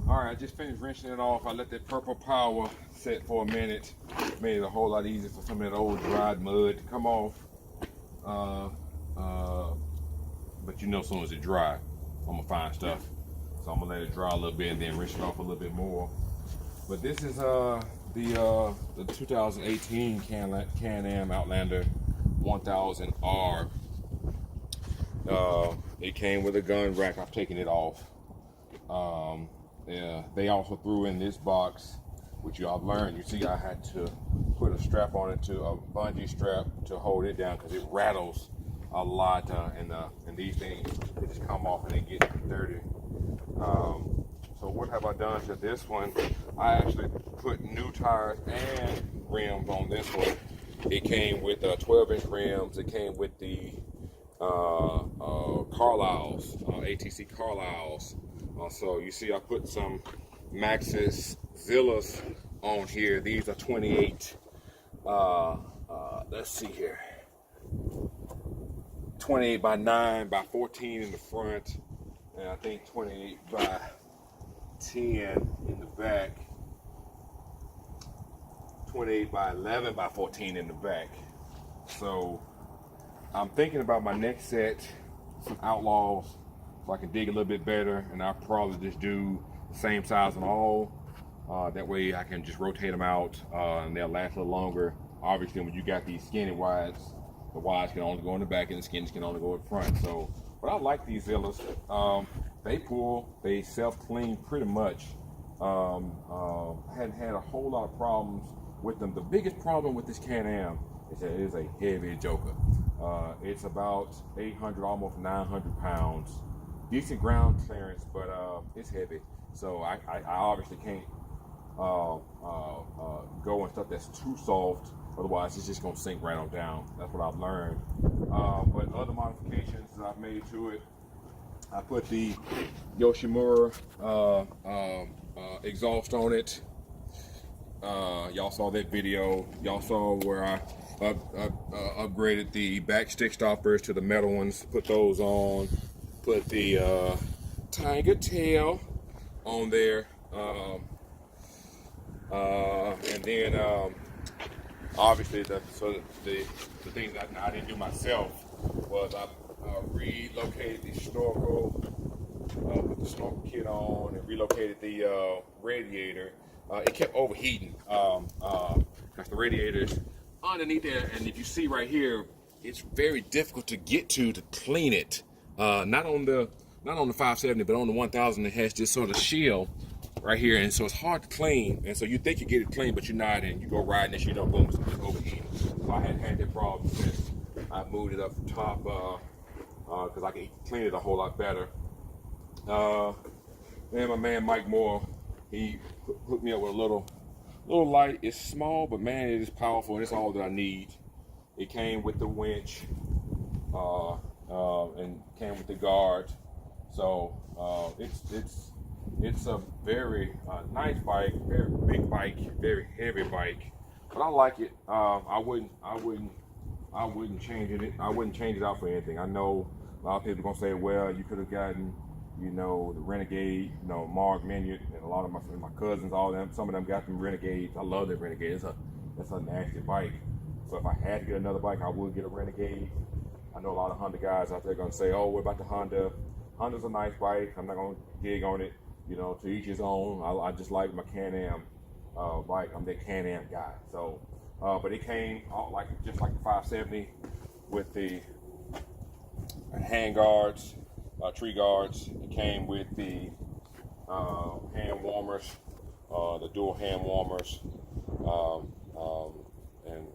All right, I just finished rinsing it off. I let that purple power set for a minute. Made it a whole lot easier for some of that old dried mud to come off. But you know, as soon as it dry, I'm gonna find stuff. So I'm gonna let it dry a little bit and then rinse it off a little bit more. But this is the 2018 Can-Am Outlander 1000R. It came with a gun rack. I've taken it off. Yeah, they also threw in this box, which y'all learned. You see, I had to put a strap on it, to a bungee strap to hold it down because it rattles a lot, and these things, they just come off and they get dirty. So what have I done to this one? I actually put new tires and rims on this one. It came with 12-inch rims. It came with the Carlisles, ATC Carlisles. So you see, I put some Maxxis Zillas on here. These are 28. Let's see here. 28 by 9 by 14 in the front, and I think 28 by 10 in the back. 28 by 11 by 14 in the back. So I'm thinking about my next set, some Outlaws, so I can dig a little bit better, and I'll probably just do the same size on all. That way I can just rotate them out, and they'll last a little longer. Obviously, when you got these skinny wides, the wides can only go in the back and the skinnies can only go in front. So, but I like these Zillas. They self-clean pretty much. Hadn't had a whole lot of problems with them. The biggest problem with this Can-Am is that it is a heavy joker. It's about 800, almost 900 pounds. Decent ground clearance, but it's heavy. So I obviously can't go in stuff that's too soft. Otherwise, it's just gonna sink right on down. That's what I've learned. But other modifications that I've made to it, I put the Yoshimura exhaust on it. Y'all saw that video. Y'all saw where I upgraded the back stick stoppers to the metal ones. Put those on. Put the Tiger tail on there. And then obviously the things that I didn't do myself was I relocated the snorkel, put the snorkel kit on, and relocated the radiator. It kept overheating because the radiator's underneath there, and if you see right here, it's very difficult to get to clean it. Not on the 570, but on the 1000, it has this sort of shield right here, and so it's hard to clean. And so you think you get it clean, but you're not, and you go riding this, you know, boom, it's overheating. So I had that problem since I moved it up top because I can clean it a whole lot better. Then my man Mike Moore, he hooked me up with a little light. It's small, but man, it is powerful, and it's all that I need. It came with the winch and came with the guard. So it's a very nice bike, very big bike, very heavy bike. But I like it. I wouldn't change it. I wouldn't change it out for anything. I know a lot of people are gonna say, well, you could have gotten, you know, the Renegade, you know, Mark Minion, and a lot of my cousins, all them, some of them got them Renegades. I love that Renegade. It's a nasty bike. So if I had to get another bike, I would get a Renegade. I know a lot of Honda guys out there gonna say, oh, what about the Honda? Honda's a nice bike. I'm not gonna dig on it. You know, to each his own. I just like my Can-Am bike. I'm that Can-Am guy. So, but it came just like the 570 with the hand guards, tree guards. It came with the hand warmers, the dual hand warmers, and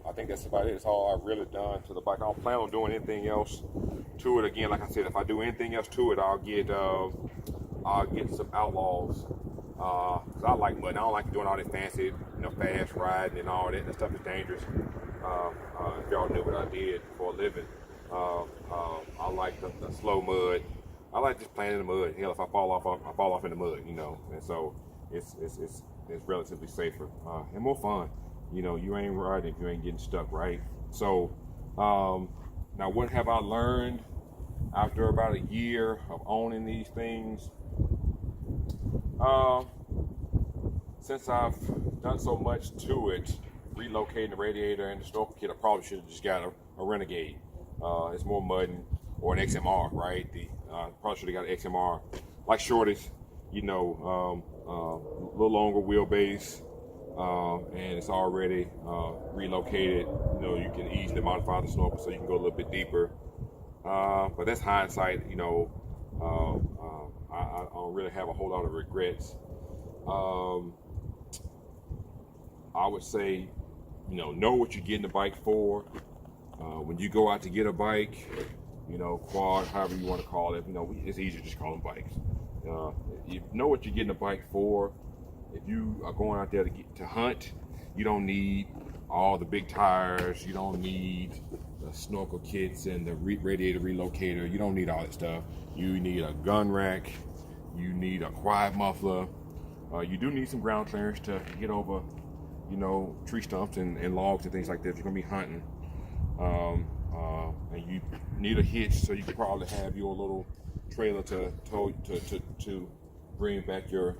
I think that's about it. It's all I've really done to the bike. I don't plan on doing anything else to it. Again, like I said, if I do anything else to it, I'll get some Outlaws. Cause I like mud. I don't like doing all that fancy, you know, fast riding and all that. That stuff is dangerous. If y'all knew what I did for a living, I like the slow mud. I like just playing in the mud. Hell, if I fall off in the mud, you know. And so it's relatively safer and more fun. You know, you ain't riding if you ain't getting stuck, right? So now, what have I learned after about a year of owning these things? Uh, since I've done so much to it, relocating the radiator and the snorkel kit, I probably should have just got a Renegade. It's more mudding, or an XMR, right? Probably should have got an XMR, like Shorty's, a little longer wheelbase, and it's already relocated. You can easily modify the snorkel so you can go a little bit deeper. But that's hindsight. I don't really have a whole lot of regrets. I would say, know what you're getting the bike for. When you go out to get a bike, quad, however you want to call it, it's easier to just call them bikes. You know what you're getting a bike for. If you are going out there to hunt, you don't need all the big tires. You don't need the snorkel kits and the radiator relocator. You don't need all that stuff. You need a gun rack. You need a quiet muffler. You do need some ground clearance to get over, tree stumps and logs and things like that. If you're gonna be hunting, and you need a hitch, so you could probably have your little trailer to bring back your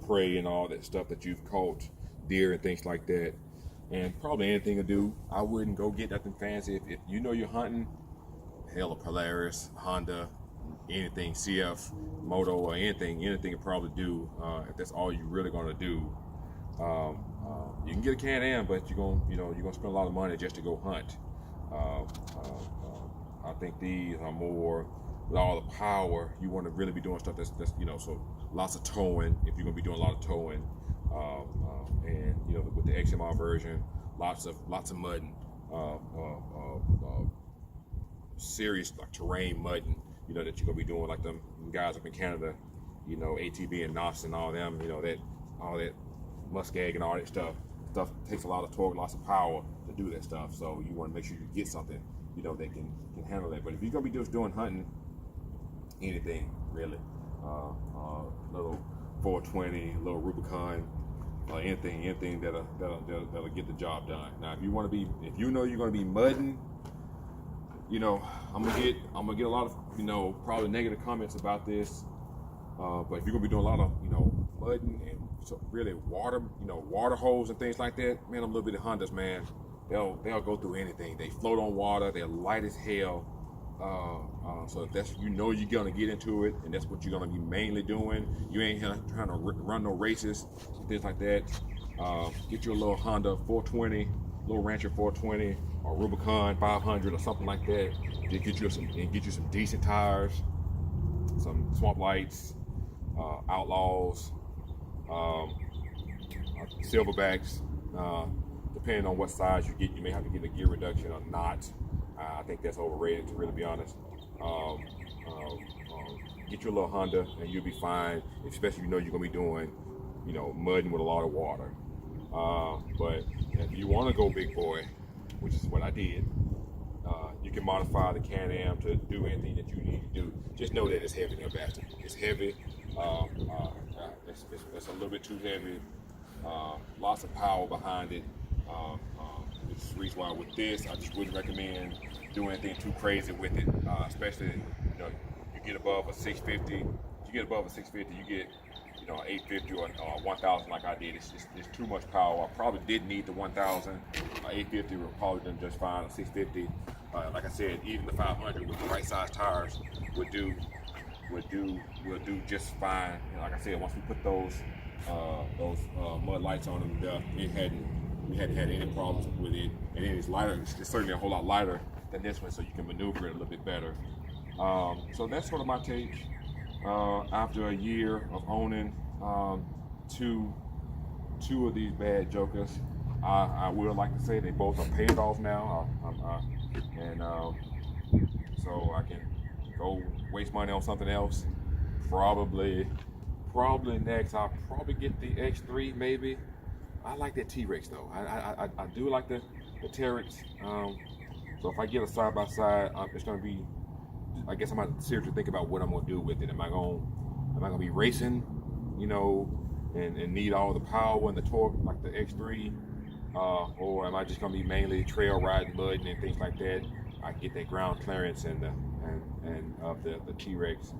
prey and all that stuff that you've caught, deer and things like that. And probably anything to do. I wouldn't go get nothing fancy. If you're hunting, hell, a Polaris, Honda, anything, CF, Moto, or anything you probably do. If that's all you're really gonna do, you can get a Can-Am, but you're gonna spend a lot of money just to go hunt. I think these are more with all the power. You want to really be doing stuff that's so lots of towing. If you're gonna be doing a lot of towing, and with the XMR version, lots of mudding, serious like terrain mudding. That you're gonna be doing, like them guys up in Canada, ATV and NOS and all them. All that muskeg and all that stuff takes a lot of torque, lots of power to do that stuff. So you want to make sure you get something that can handle that. But if you're gonna be just doing hunting, anything really, little 420, little Rubicon, anything that'll get the job done. Now, if you know you're gonna be mudding, I'm gonna get a lot of probably negative comments about this. But if you're gonna be doing a lot of mudding and so really water holes and things like that, man, I'm a little bit of Hondas, man. They'll go through anything. They float on water. They're light as hell. So if that's you're gonna get into it, and that's what you're gonna be mainly doing. You ain't trying to run no races, things like that. Get you a little Honda 420, little Rancher 420, or Rubicon 500 or something like that. To get you some decent tires, some Swamp Lights, Outlaws, Silverbacks. Depending on what size you get, you may have to get a gear reduction or not. I think that's overrated, to really be honest. Get your little Honda and you'll be fine, especially if you're gonna be doing, mudding with a lot of water. But if you want to go big boy, which is what I did, you can modify the Can-Am to do anything that you need to do. Just know that it's heavy, no bastard. It's heavy. It's a little bit too heavy. Lots of power behind it. It's the reason why with this, I just wouldn't recommend doing anything too crazy with it, especially you get above a 650. If you get above a 650, you get 850 or 1000 like I did. It's too much power. I probably did need the 1000. 850 would probably done just fine. A 650, like I said, even the 500 with the right size tires will do just fine. Like I said, once we put those mud lights on them, we hadn't had any problems with it. And then it's lighter. It's certainly a whole lot lighter than this one, so you can maneuver it a little bit better. So that's sort of my take. After a year of owning two of these bad jokers, I would like to say they both are paid off now, so I can go waste money on something else. Probably next I'll probably get the X3 maybe. I like that T-Rex though. I do like the T-Rex. So if I get a side by side, it's gonna be. I guess I'm gonna seriously think about what I'm gonna do with it. Am I gonna be racing, and need all the power and the torque like the X3, or am I just gonna be mainly trail riding, mudding, and things like that? I get that ground clearance and of the T-Rex.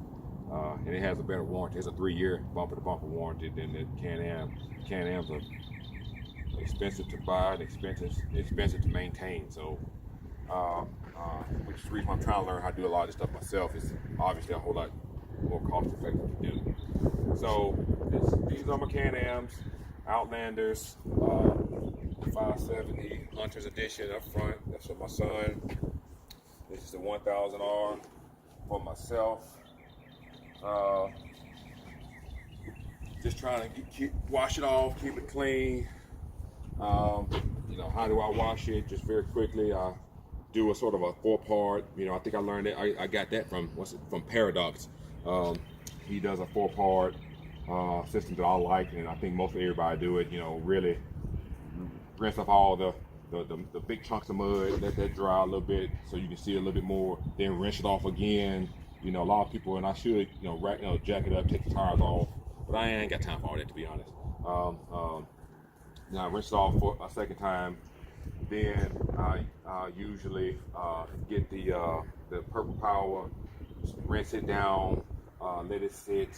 and it has a better warranty. It's a 3-year bumper-to-bumper warranty than the Can-Am. Can-Ams are expensive to buy and expensive to maintain. So, which is the reason I'm trying to learn how to do a lot of this stuff myself. It's obviously a whole lot more cost-effective to do. So, these are my Can-Ams, Outlanders, 570 Hunter's Edition up front. That's for my son. This is the 1000R for myself. Just trying to wash it off, keep it clean. You know, how do I wash it? Just very quickly, I do a sort of a 4-part. You know, I think I learned it. I got that from Paradox. He does a 4-part system that I like, and I think most of everybody do it. You know, really rinse off all the big chunks of mud, let that dry a little bit so you can see a little bit more. Then rinse it off again. You know, a lot of people, and I should, jack it up, take the tires off, but I ain't got time for all that, to be honest. Now I rinse it off for a second time. Then I usually get the Purple Power, rinse it down, let it sit,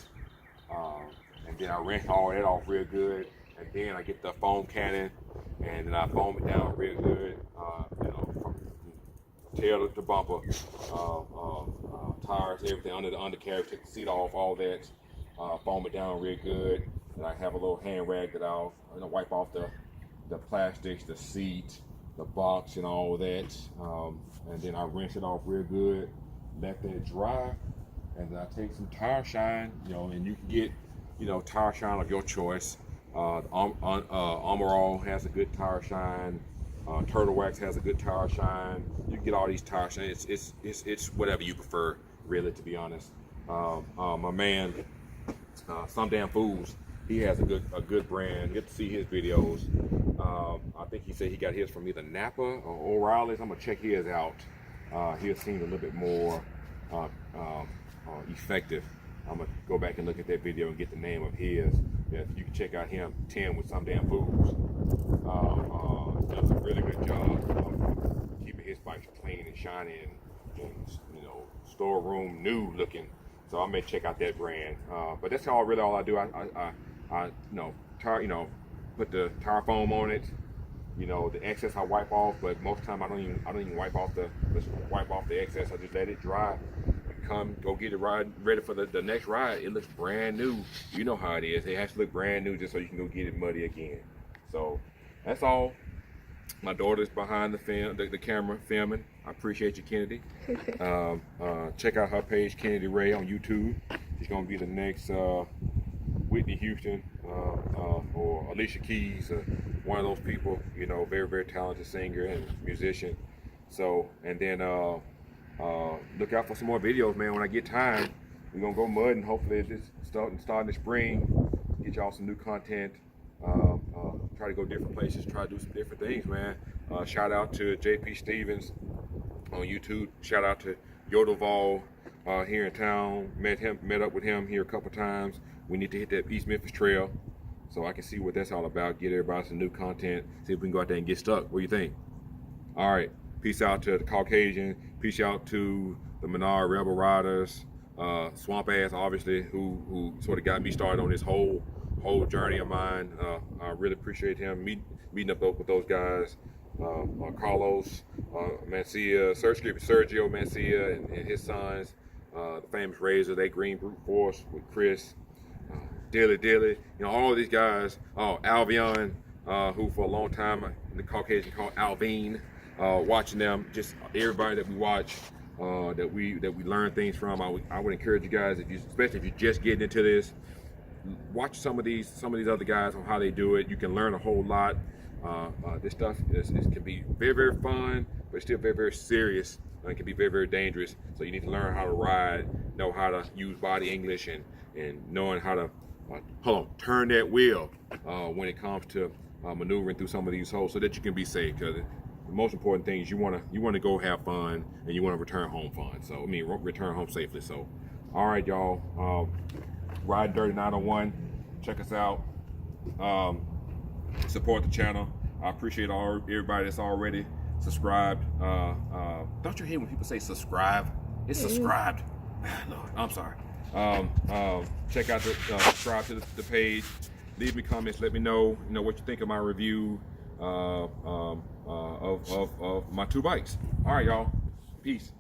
and then I rinse all that off real good. And then I get the foam cannon, and then I foam it down real good. From tail to bumper, tires, everything under the undercarriage, take the seat off, all that. Foam it down real good. And I have a little hand rag that I'll wipe off the plastics, the seat, the box, and all of that. And then I rinse it off real good, let that dry, and then I take some tire shine, and you can get, tire shine of your choice. Armor has a good tire shine. Turtle Wax has a good tire shine. You can get all these tire shine. It's whatever you prefer, really, to be honest. My man, Some Damn Fools, he has a good brand. You get to see his videos. I think he said he got his from either Napa or O'Reilly's. I'm gonna check his out. He seems a little bit more effective. I'm gonna go back and look at that video and get the name of his. Yeah, you can check out him, 10 with Some Damn Fools. Does a really good job of keeping his bikes clean and shiny and storeroom new looking. So I may check out that brand. But that's really all I do. I put the tire foam on it. The excess I wipe off, but most of the time I don't even wipe off the excess. I just let it dry. Go get it ready for the next ride. It looks brand new. You know how it is. It has to look brand new just so you can go get it muddy again. So that's all. My daughter's behind the camera filming. I appreciate you, Kennedy. Check out her page, Kennedy Ray, on YouTube. She's gonna be the next Whitney Houston or Alicia Keys, one of those people. Very, very talented singer and musician. So, and then look out for some more videos, man. When I get time, we're gonna go mudding. Hopefully this starting the spring, get y'all some new content. Try to go different places, try to do some different things, man. Shout out to JP Stevens on YouTube. Shout out to Yodoval here in town. Met up with him here a couple times. We need to hit that East Memphis Trail so I can see what that's all about. Get everybody some new content. See if we can go out there and get stuck. What do you think? All right. Peace out to the Caucasian. Peace out to the Menard Rebel Riders. Swamp Ass, obviously, who sort of got me started on this whole journey of mine. I really appreciate him meeting up with those guys. Carlos Mancia, Sergio Mancia, and his sons, the famous Razor, they Green Brute Force with Chris, Dilly, all of these guys. Alvion, who for a long time the Caucasian called Alvine. Watching them, just everybody that we watch, that we learn things from. I would encourage you guys, especially if you're just getting into this, watch some of these other guys on how they do it. You can learn a whole lot. This stuff can be very, very fun, but still very, very serious. It can be very, very dangerous. So you need to learn how to ride, know how to use body English, and knowing how to turn that wheel when it comes to maneuvering through some of these holes, so that you can be safe. Because the most important thing is you want to go have fun, and you want to return home fun. So return home safely. So, all right, y'all. Ride Dirty 901. Check us out. Support the channel. I appreciate everybody that's already subscribed. Don't you hate when people say subscribe? It's subscribed. Lord, I'm sorry. Check out the subscribe to the page. Leave me comments. Let me know what you think of my review of my two bikes. All right, y'all. Peace.